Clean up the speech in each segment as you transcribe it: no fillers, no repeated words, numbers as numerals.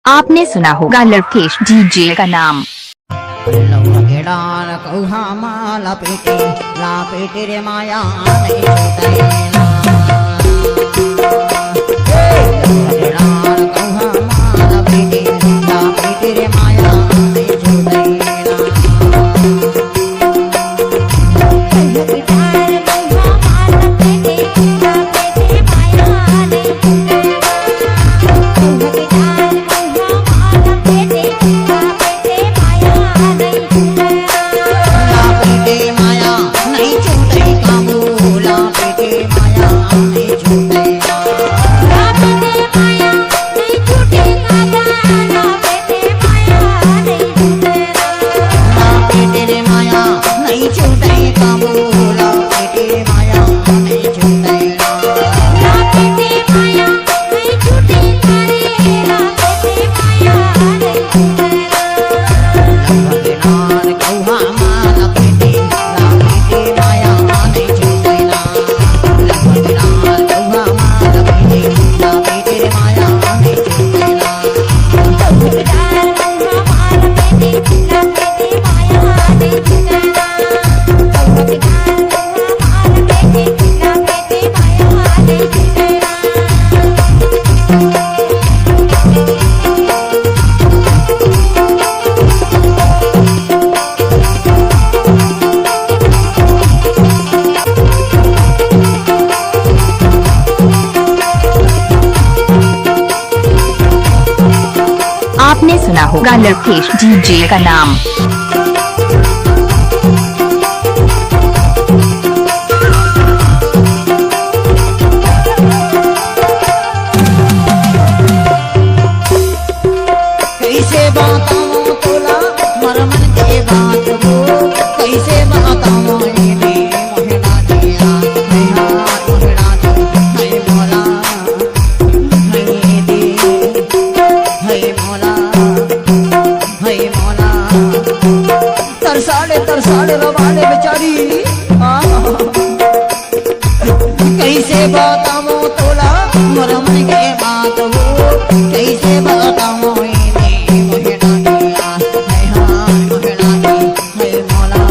आपने सुना होगा लड़केश डीजे का नाम। लपेटे रे माया नहीं छूटेला। लपेटे रे माया नहीं छूटेला। आपने सुना होगा लड़केश डीजे का नाम। कैसे बताऊं तोला मर मन के बात वो, कैसे बताऊं इन्हें मोहना दिया है हाथ मोहना दी है मोला है दे है मोला है मोला। तरसाड़े रवाड़े बेचारी कैसे बताऊं तोला मर मन के बात वो, कैसे बताऊं इन्हें मोहना दिया है हाथ मोहना दी है मोला।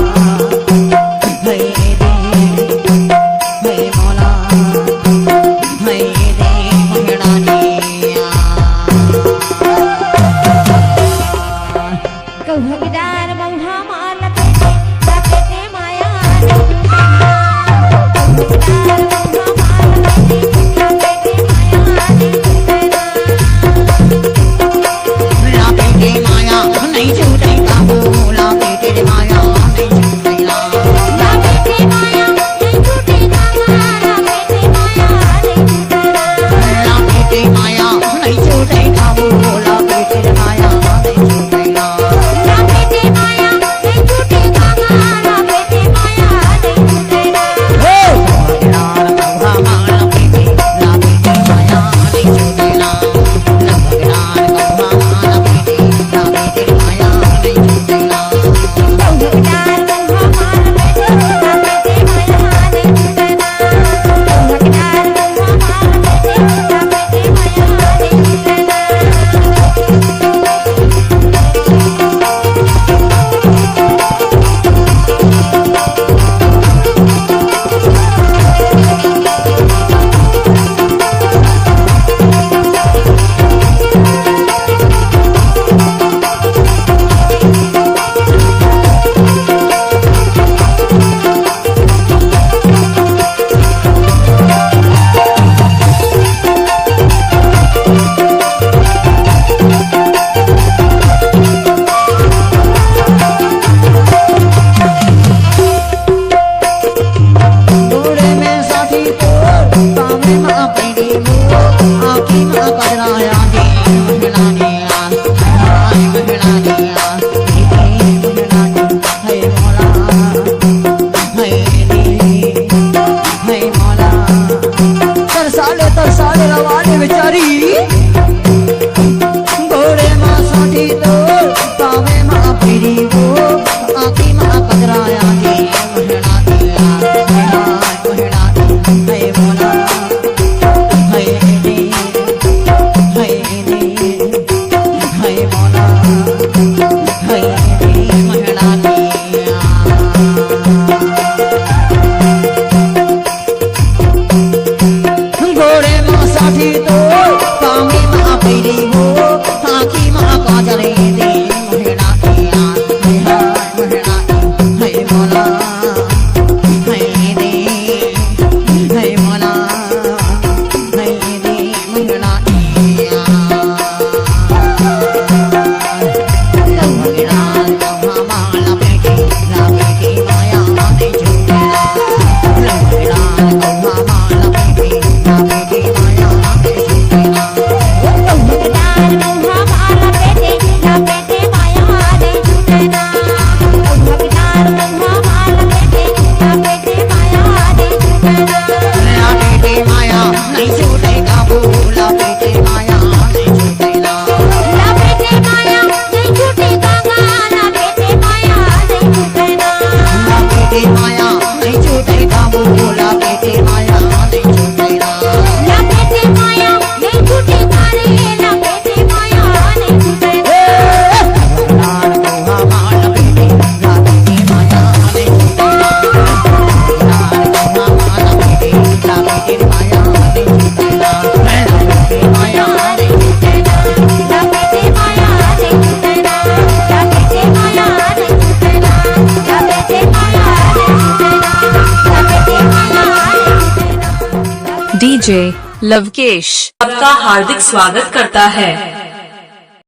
डीजे लवकेश आपका हार्दिक स्वागत करता है।